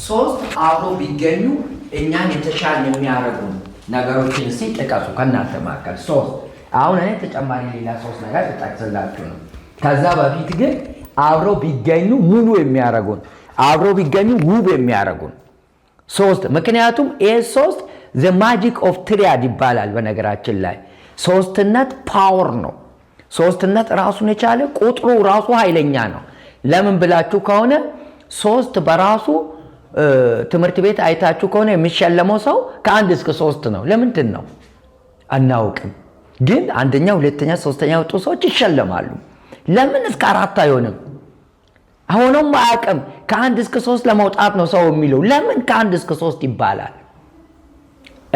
ሶስት አብሮ ቢገኙ እኛን የተሻለ የሚያደርጉ ነገሮችን እስኪ ጥቀሱ ከእናንተ መካከል ሶስት። አሁን እኔ ተጨማሪ ሌላ ሶስት ነገር ልጠቅስላችሁ ነው። ከዛ በፊት ግን አብሮ ቢገኙ ሙሉ የሚያደርጉን፣ አብሮ ቢገኙ ውብ የሚያደርጉን ሶስት። ምክንያቱም ይህ ሶስት ዘ ማጂክ ኦፍ ትሪያድ ይባላል። በነገራችን ላይ ሶስትነት ፓወር ነው። ሶስትነት ራሱን የቻለ ቁጥሩ ራሱ ኃይለኛ ነው። ለምን ብላችሁ ከሆነ ሶስት በራሱ ትምህርት ቤት አይታችሁ ከሆነ የሚሸለመው ሰው ከአንድ እስከ ሶስት ነው። ለምንድን ነው አናውቅም፣ ግን አንደኛ ሁለተኛ ሶስተኛ ወጡ ሰዎች ይሸለማሉ። ለምን እስከ አራት አይሆንም? ሆኖም አያውቅም። ከአንድ እስከ ሶስት ለመውጣት ነው ሰው የሚለው። ለምን ከአንድ እስከ ሶስት ይባላል?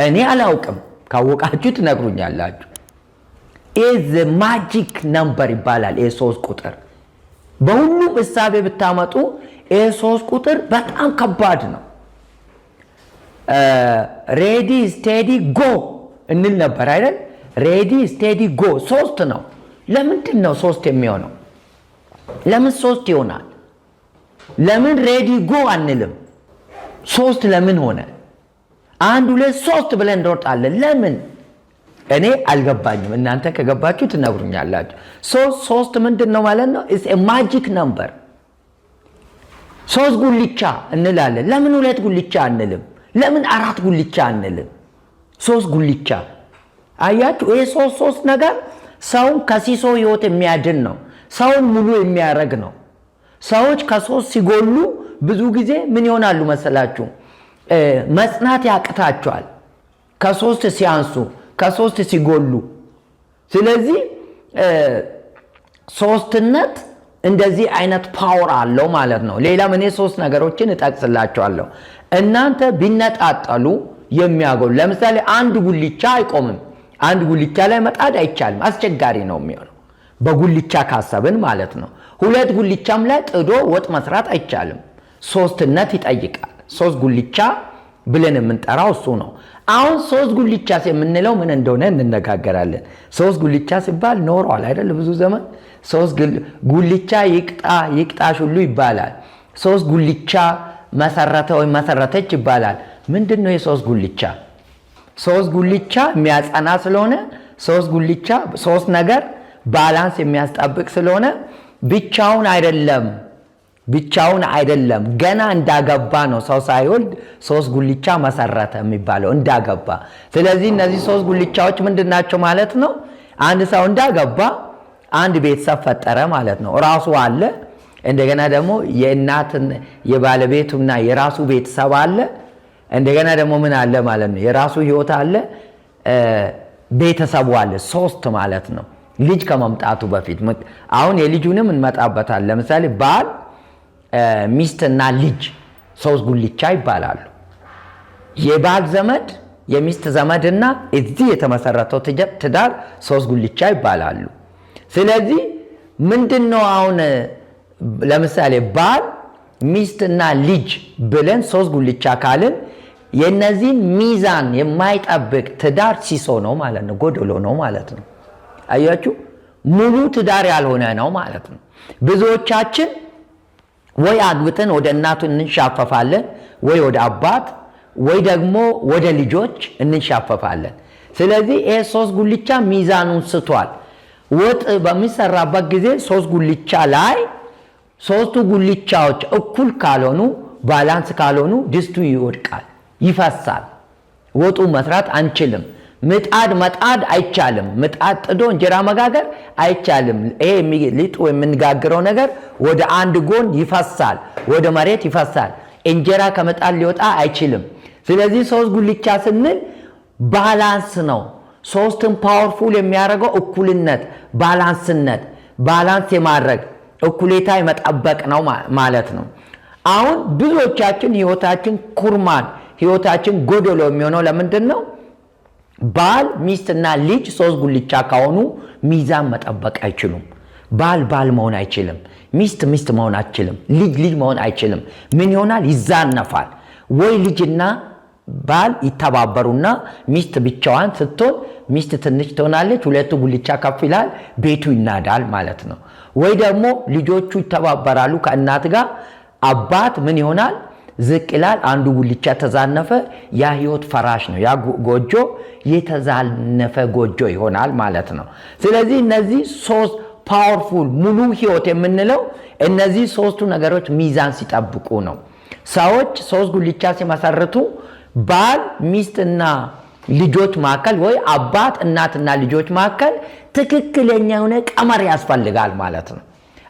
እኔ አላውቅም። ካወቃችሁ ትነግሩኛላችሁ። ኢዝ ማጂክ ነምበር ይባላል። ሶስት ቁጥር በሁሉም እሳቤ ብታመጡ ሶስት ቁጥር በጣም ከባድ ነው። ሬዲ ስቴዲ ጎ እንል ነበር አይደል? ሬዲ ስቴዲ ጎ ሶስት ነው። ለምንድን ነው ሶስት የሚሆነው? ለምን ሶስት ይሆናል? ለምን ሬዲ ጎ አንልም? ሶስት ለምን ሆነ? አንድ ሁለት ሶስት ብለን እንሮጣለን። ለምን? እኔ አልገባኝም። እናንተ ከገባችሁ ትነግሩኛላችሁ። ሶስት ምንድን ነው ማለት ነው? ኢትስ ኤ ማጂክ ነምበር። ሶስት ጉልቻ እንላለን። ለምን ሁለት ጉልቻ አንልም? ለምን አራት ጉልቻ አንልም? ሶስት ጉልቻ። አያችሁ፣ ይሄ ሶስት ነገር ሰውን ከሲሶ ህይወት የሚያድን ነው። ሰውን ሙሉ የሚያደርግ ነው። ሰዎች ከሶስት ሲጎሉ ብዙ ጊዜ ምን ይሆናሉ መሰላችሁ? መጽናት ያቅታቸዋል። ከሶስት ሲያንሱ፣ ከሶስት ሲጎሉ። ስለዚህ ሶስትነት እንደዚህ አይነት ፓወር አለው ማለት ነው። ሌላም እኔ ሶስት ነገሮችን እጠቅስላችኋለሁ። እናንተ ቢነጣጠሉ የሚያጎሉ፣ ለምሳሌ አንድ ጉልቻ አይቆምም። አንድ ጉልቻ ላይ መጣድ አይቻልም። አስቸጋሪ ነው የሚሆነው በጉልቻ ካሰብን ማለት ነው። ሁለት ጉልቻም ላይ ጥዶ ወጥ መስራት አይቻልም። ሶስትነት ይጠይቃል። ሶስት ጉልቻ ብለን የምንጠራው እሱ ነው። አሁን ሶስት ጉልቻ የምንለው ምን እንደሆነ እንነጋገራለን። ሶስት ጉልቻ ሲባል ኖሯል አይደል? ብዙ ዘመን ሶስት ጉልቻ ይቅጣሽ ሁሉ ይባላል። ሶስት ጉልቻ መሰረተ ወይ መሰረተች ይባላል። ምንድን ነው የሶስት ጉልቻ? ሶስት ጉልቻ የሚያጸና ስለሆነ ሶስት ጉልቻ ሶስት ነገር ባላንስ የሚያስጠብቅ ስለሆነ ብቻውን አይደለም። ገና እንዳገባ ነው። ሰው ሳይወልድ ሶስት ጉልቻ መሰረተ የሚባለው እንዳገባ። ስለዚህ እነዚህ ሶስት ጉልቻዎች ምንድን ናቸው ማለት ነው? አንድ ሰው እንዳገባ አንድ ቤተሰብ ፈጠረ ማለት ነው። ራሱ አለ፣ እንደገና ደግሞ የእናትን የባለቤቱና የራሱ ቤተሰብ አለ። እንደገና ደግሞ ምን አለ ማለት ነው? የራሱ ህይወት አለ፣ ቤተሰቡ አለ። ሶስት ማለት ነው። ልጅ ከመምጣቱ በፊት አሁን የልጁንም እንመጣበታል። ለምሳሌ ባል፣ ሚስትና ልጅ ሶስት ጉልቻ ይባላሉ። የባል ዘመድ፣ የሚስት ዘመድና እዚህ የተመሰረተው ትዳር ሶስት ጉልቻ ይባላሉ። ስለዚህ ምንድነው አሁን ለምሳሌ ባል፣ ሚስትና ልጅ ብለን ሶስት ጉልቻ ካልን የነዚህን ሚዛን የማይጠብቅ ትዳር ሲሶ ነው ማለት ነው። ጎደሎ ነው ማለት ነው። አያችሁ፣ ሙሉ ትዳር ያልሆነ ነው ማለት ነው። ብዙዎቻችን ወይ አግብተን ወደ እናቱ እንሻፈፋለን፣ ወይ ወደ አባት፣ ወይ ደግሞ ወደ ልጆች እንሻፈፋለን። ስለዚህ ይሄ ሶስት ጉልቻ ሚዛኑን ስቷል። ወጥ በሚሰራበት ጊዜ ሶስት ጉልቻ ላይ ሶስቱ ጉልቻዎች እኩል ካልሆኑ፣ ባላንስ ካልሆኑ ድስቱ ይወድቃል፣ ይፈሳል። ወጡ መስራት አንችልም። ምጣድ መጣድ አይቻልም። ምጣድ ጥዶ እንጀራ መጋገር አይቻልም። ይሄ ሊጡ የምንጋግረው ነገር ወደ አንድ ጎን ይፈሳል፣ ወደ መሬት ይፈሳል። እንጀራ ከምጣድ ሊወጣ አይችልም። ስለዚህ ሶስት ጉልቻ ስንል ባላንስ ነው። ሶስትን ፓወርፉል የሚያደርገው እኩልነት፣ ባላንስነት፣ ባላንስ የማድረግ እኩሌታ የመጠበቅ ነው ማለት ነው። አሁን ብዙዎቻችን ህይወታችን ኩርማን፣ ህይወታችን ጎደሎ የሚሆነው ለምንድን ነው? ባል፣ ሚስትና ልጅ ሶስት ጉልቻ ከሆኑ ሚዛን መጠበቅ አይችሉም። ባል መሆን አይችልም። ሚስት መሆን አይችልም። ልጅ መሆን አይችልም። ምን ይሆናል? ይዛነፋል። ወይ ልጅና ባል ይተባበሩና ሚስት ብቻዋን ስትሆን ሚስት ትንሽ ትሆናለች፣ ሁለቱ ጉልቻ ከፍ ይላል፣ ቤቱ ይናዳል ማለት ነው። ወይ ደግሞ ልጆቹ ይተባበራሉ ከእናት ጋር፣ አባት ምን ይሆናል? ዝቅ ይላል። አንዱ ጉልቻ ተዛነፈ፣ ያ ህይወት ፈራሽ ነው። ያ ጎጆ የተዛነፈ ጎጆ ይሆናል ማለት ነው። ስለዚህ እነዚህ ሶስት ፓወርፉል ሙሉ ህይወት የምንለው እነዚህ ሶስቱ ነገሮች ሚዛን ሲጠብቁ ነው። ሰዎች ሶስት ጉልቻ ሲመሰርቱ ባል ሚስትና ልጆች መካከል ወይ አባት እናትና ልጆች መካከል ትክክለኛ የሆነ ቀመር ያስፈልጋል ማለት ነው።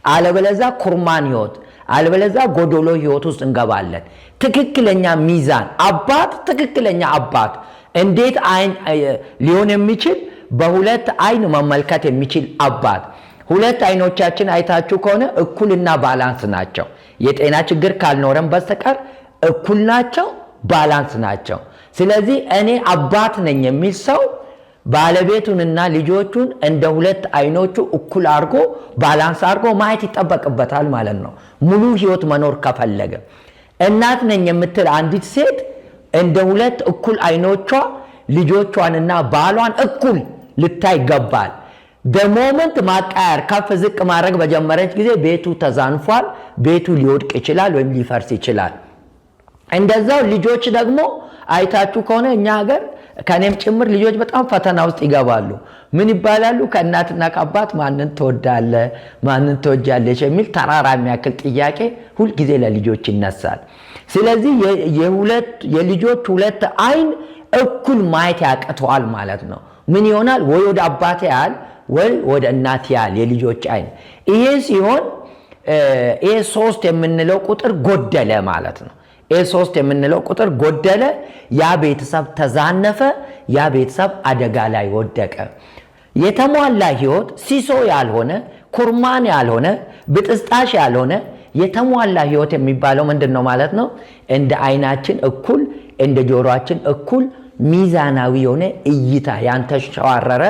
አለበለዚያ ኩርማን ህይወት፣ አለበለዚያ ጎዶሎ ህይወት ውስጥ እንገባለን። ትክክለኛ ሚዛን አባት፣ ትክክለኛ አባት እንዴት አይን ሊሆን የሚችል በሁለት አይን መመልከት የሚችል አባት። ሁለት አይኖቻችን አይታችሁ ከሆነ እኩልና ባላንስ ናቸው። የጤና ችግር ካልኖረን በስተቀር እኩል ናቸው፣ ባላንስ ናቸው። ስለዚህ እኔ አባት ነኝ የሚል ሰው ባለቤቱንና ልጆቹን እንደ ሁለት አይኖቹ እኩል አድርጎ ባላንስ አድርጎ ማየት ይጠበቅበታል ማለት ነው፣ ሙሉ ህይወት መኖር ከፈለገ። እናት ነኝ የምትል አንዲት ሴት እንደ ሁለት እኩል አይኖቿ ልጆቿንና ባሏን እኩል ልታይ ይገባል። በሞመንት ማቃየር ከፍ ዝቅ ማድረግ በጀመረች ጊዜ ቤቱ ተዛንፏል፣ ቤቱ ሊወድቅ ይችላል ወይም ሊፈርስ ይችላል። እንደዛው ልጆች ደግሞ አይታችሁ ከሆነ እኛ ሀገር ከኔም ጭምር ልጆች በጣም ፈተና ውስጥ ይገባሉ። ምን ይባላሉ? ከእናትና ከአባት ማንን ትወዳለህ፣ ማንን ትወጃለሽ የሚል ተራራ የሚያክል ጥያቄ ሁልጊዜ ለልጆች ይነሳል። ስለዚህ የልጆች ሁለት አይን እኩል ማየት ያቅተዋል ማለት ነው። ምን ይሆናል? ወይ ወደ አባቴ ያህል ወይ ወደ እናት ያህል የልጆች አይን። ይሄ ሲሆን ይሄ 3 የምንለው ቁጥር ጎደለ ማለት ነው። ይሄ 3 የምንለው ቁጥር ጎደለ፣ ያ ቤተሰብ ተዛነፈ፣ ያ ቤተሰብ አደጋ ላይ ወደቀ። የተሟላ ህይወት ሲሶ ያልሆነ ኩርማን ያልሆነ ብጥስጣሽ ያልሆነ የተሟላ ህይወት የሚባለው ምንድነው ማለት ነው? እንደ አይናችን እኩል እንደ ጆሮአችን እኩል ሚዛናዊ የሆነ እይታ፣ ያልተሸዋረረ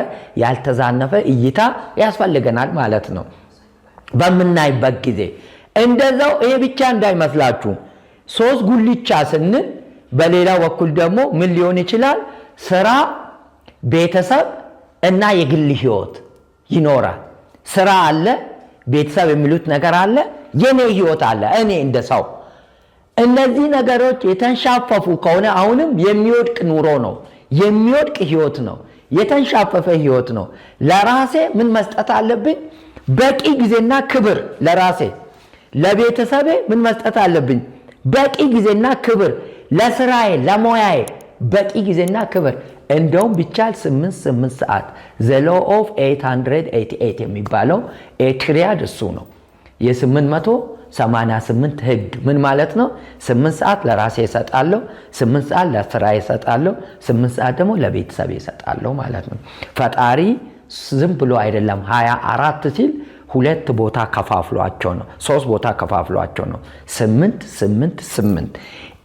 ያልተዛነፈ እይታ ያስፈልገናል ማለት ነው በምናይበት ጊዜ። እንደዛው ይሄ ብቻ እንዳይመስላችሁ 3 ጉልቻ ስንል በሌላ በኩል ደግሞ ምን ሊሆን ይችላል? ስራ፣ ቤተሰብ እና የግል ህይወት ይኖራል። ስራ አለ፣ ቤተሰብ የሚሉት ነገር አለ፣ የኔ ህይወት አለ፣ እኔ እንደ ሰው። እነዚህ ነገሮች የተንሻፈፉ ከሆነ አሁንም የሚወድቅ ኑሮ ነው፣ የሚወድቅ ህይወት ነው፣ የተንሻፈፈ ህይወት ነው። ለራሴ ምን መስጠት አለብኝ? በቂ ጊዜና ክብር ለራሴ። ለቤተሰቤ ምን መስጠት አለብኝ? በቂ ጊዜና ክብር። ለስራዬ ለሞያዬ በቂ ጊዜና ክብር። እንደውም ቢቻል 8 ሰዓት the law of 888 የሚባለው ኤትሪያድ እሱ ነው። የ888 ህግ ምን ማለት ነው? 8 ሰዓት ለራሴ እሰጣለሁ፣ 8 ሰዓት ለስራዬ እሰጣለሁ፣ 8 ሰዓት ደግሞ ለቤተሰብ እሰጣለሁ ማለት ነው። ፈጣሪ ዝም ብሎ አይደለም 24 ሲል 2 ቦታ ከፋፍሏቸው ነው፣ 3 ቦታ ከፋፍሏቸው ነው። 8 8 8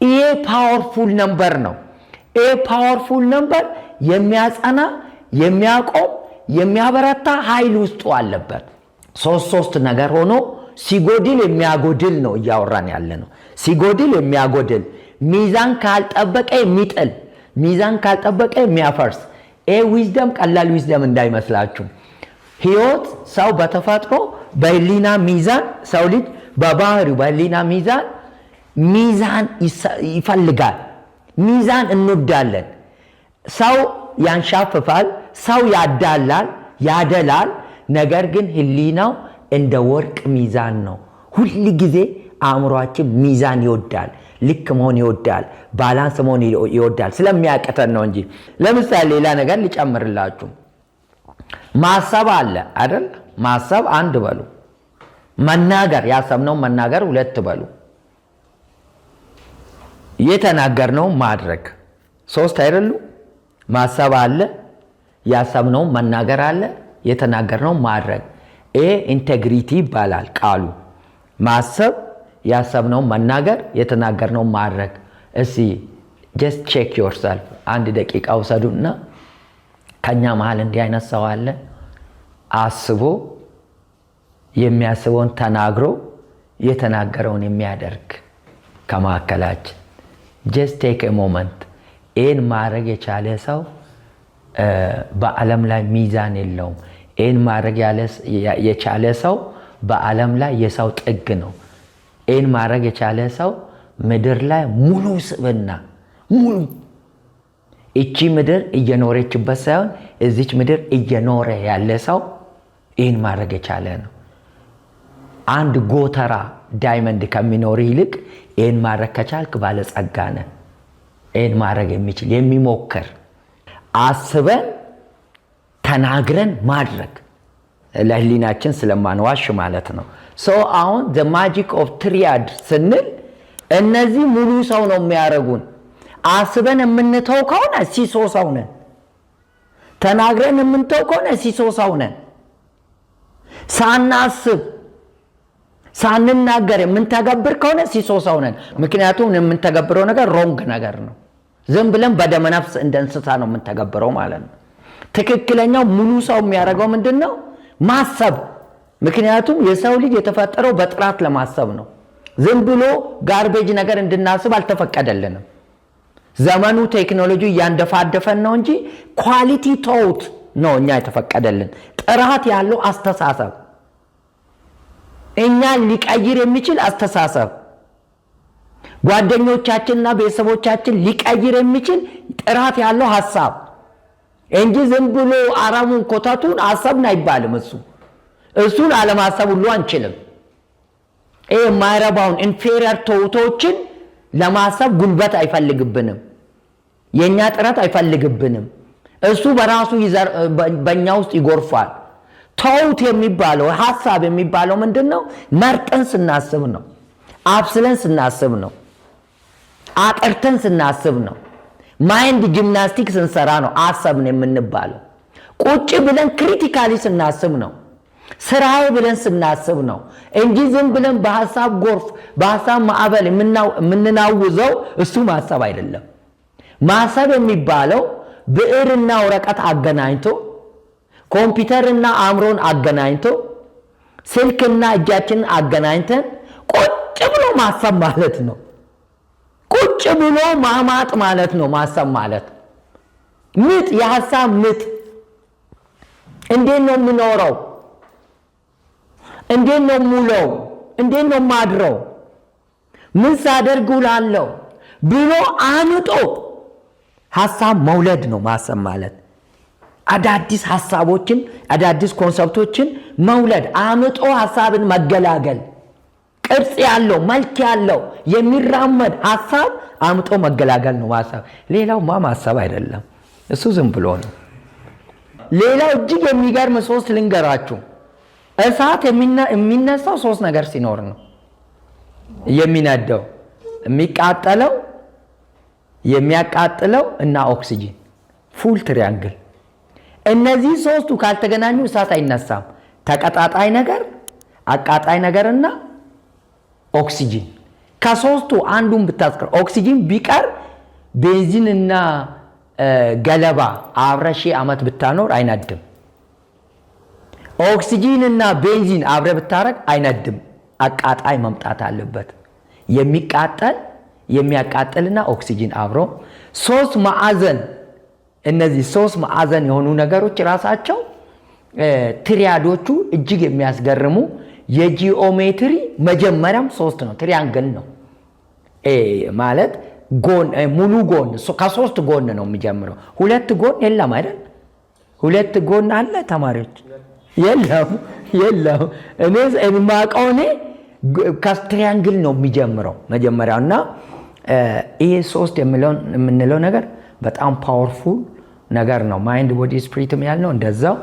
ይሄ ፓወርፉል ነምበር ነው። ይሄ ፓወርፉል ነምበር የሚያጸና የሚያቆም የሚያበረታ ኃይል ውስጡ አለበት። 3 ነገር ሆኖ ሲጎድል የሚያጎድል ነው እያወራን ያለ ነው። ሲጎድል የሚያጎድል፣ ሚዛን ካልጠበቀ የሚጥል፣ ሚዛን ካልጠበቀ የሚያፈርስ። ይሄ ዊዝደም ቀላል ዊዝደም እንዳይመስላችሁ። ህይወት ሰው በተፈጥሮ በህሊና ሚዛን፣ ሰው ልጅ በባህሪው በህሊና ሚዛን ይፈልጋል። ሚዛን እንወዳለን። ሰው ያንሻፍፋል፣ ሰው ያዳላል፣ ያደላል። ነገር ግን ህሊናው እንደ ወርቅ ሚዛን ነው። ሁል ጊዜ አእምሯችን ሚዛን ይወዳል፣ ልክ መሆን ይወዳል፣ ባላንስ መሆን ይወዳል። ስለሚያቀተን ነው እንጂ። ለምሳሌ ሌላ ነገር ልጨምርላችሁ። ማሰብ አለ አይደል? ማሰብ 1 በሉ። መናገር፣ ያሰብነው መናገር 2 በሉ። የተናገርነው ማድረግ 3 አይደሉ? ማሰብ አለ፣ ያሰብነው መናገር አለ፣ የተናገርነው ማድረግ። ይሄ ኢንቴግሪቲ ይባላል ቃሉ። ማሰብ፣ ያሰብነው መናገር፣ የተናገርነው ማድረግ። እስቲ just check yourself 1 ደቂቃ ውሰዱና ከኛ መሃል እንዲህ አይነት ሰው አለ? አስቦ የሚያስበውን ተናግሮ የተናገረውን የሚያደርግ ከማከላችን። just take a moment። ይህን ማድረግ የቻለ ሰው በዓለም ላይ ሚዛን የለውም። ይህን ማድረግ የቻለ ሰው በዓለም ላይ የሰው ጥግ ነው። ይህን ማድረግ የቻለ ሰው ምድር ላይ ሙሉ ስብዕና ሙሉ እቺ ምድር እየኖረችበት ሳይሆን እዚች ምድር እየኖረ ያለ ሰው ይህን ማድረግ የቻለ ነው። አንድ ጎተራ ዳይመንድ ከሚኖር ይልቅ ይህን ማድረግ ከቻልክ ባለጸጋ ነህ። ይህን ማድረግ የሚችል የሚሞክር አስበን ተናግረን ማድረግ ለህሊናችን ስለማንዋሽ ማለት ነው። አሁን the magic of triad ስንል እነዚህ ሙሉ ሰው ነው የሚያደርጉን። አስበን የምንተው ከሆነ ሲሶ ሰው ነን። ተናግረን የምንተው ከሆነ ሲሶ ሰው ነን። ሳናስብ ሳንናገር የምንተገብር ከሆነ ሲሶ ሰው ነን። ምክንያቱም የምንተገብረው ነገር ሮንግ ነገር ነው። ዝም ብለን በደመነፍስ እንደ እንስሳ ነው የምንተገብረው ማለት ነው። ትክክለኛው ሙሉ ሰው የሚያደርገው ምንድነው? ማሰብ። ምክንያቱም የሰው ልጅ የተፈጠረው በጥራት ለማሰብ ነው። ዝም ብሎ ጋርቤጅ ነገር እንድናስብ አልተፈቀደልንም። ዘመኑ ቴክኖሎጂ እያንደፋደፈን ነው እንጂ ኳሊቲ ቶት ነው እኛ የተፈቀደልን። ጥራት ያለው አስተሳሰብ፣ እኛን ሊቀይር የሚችል አስተሳሰብ፣ ጓደኞቻችንና ቤተሰቦቻችን ሊቀይር የሚችል ጥራት ያለው ሐሳብ እንጂ ዝም ብሎ አረሙን ኮተቱን አሰብን አይባልም። እሱን አለማሰብ ሁሉ አንችልም። የማይረባውን ኢንፌሪየር ቶቶችን ለማሰብ ጉልበት አይፈልግብንም። የኛ ጥረት አይፈልግብንም። እሱ በራሱ በእኛ ውስጥ ይጎርፋል። ተውት የሚባለው ሐሳብ የሚባለው ምንድነው? መርጠን ስናስብ ነው። አብስለን ስናስብ ነው። አጥርተን ስናስብ ነው። ማይንድ ጂምናስቲክ ስንሰራ ነው አሰብን የምንባለው። ቁጭ ብለን ክሪቲካሊ ስናስብ ነው። ስራዬ ብለን ስናስብ ነው እንጂ ዝም ብለን በሐሳብ ጎርፍ በሐሳብ ማዕበል የምንናውዘው እሱ ማሰብ አይደለም። ማሰብ የሚባለው ብዕርና ወረቀት አገናኝቶ፣ ኮምፒውተርና አእምሮን አገናኝቶ፣ ስልክና እጃችንን አገናኝተን ቁጭ ብሎ ማሰብ ማለት ነው። ቁጭ ብሎ ማማጥ ማለት ነው ማሰብ ማለት። ምጥ፣ የሐሳብ ምጥ። እንዴት ነው የምኖረው? እንዴት ነው ሙለው? እንዴት ነው ማድረው? ምን ሳደርግ ውላለሁ ብሎ አምጦ ሐሳብ መውለድ ነው ማሰብ ማለት። አዳዲስ ሐሳቦችን አዳዲስ ኮንሰፕቶችን መውለድ፣ አምጦ ሐሳብን መገላገል፣ ቅርጽ ያለው መልክ ያለው የሚራመድ ሐሳብ አምጦ መገላገል ነው ማሰብ። ሌላው ማሰብ አይደለም፣ እሱ ዝም ብሎ ነው። ሌላው እጅግ የሚገርም ሶስት ልንገራችሁ። እሳት የሚነሳው ሶስት ነገር ሲኖር ነው የሚነደው። የሚቃጠለው፣ የሚያቃጥለው እና ኦክሲጂን፣ ፉል ትሪያንግል። እነዚህ ሶስቱ ካልተገናኙ እሳት አይነሳም። ተቀጣጣይ ነገር፣ አቃጣይ ነገርና ኦክሲጂን። ከሶስቱ አንዱን ብታስቀር፣ ኦክሲጂን ቢቀር ቤንዚንና ገለባ አብረሽ ዓመት ብታኖር አይነድም። ኦክሲጂንና ቤንዚን አብረ ብታረግ አይነድም። አቃጣይ መምጣት አለበት። የሚቃጠል የሚያቃጥልና ኦክሲጂን አብሮ ሶስት ማዕዘን። እነዚህ ሶስት ማዕዘን የሆኑ ነገሮች ራሳቸው ትሪያዶቹ እጅግ የሚያስገርሙ የጂኦሜትሪ መጀመሪያም ሶስት ነው። ትሪያንግል ነው ማለት ጎን፣ ሙሉ ጎን ከሶስት ጎን ነው የሚጀምረው። ሁለት ጎን የለም አይደል? ሁለት ጎን አለ ተማሪዎች? የለም። እኔ የማውቀው ከትሪያንግል ነው የሚጀምረው መጀመሪያውና ይሄ ሶስት የምንለው ነገር በጣም ፓወርፉል ነገር ነው። ማይንድ ቦዲ ስፒሪትም ያልነው እንደዛው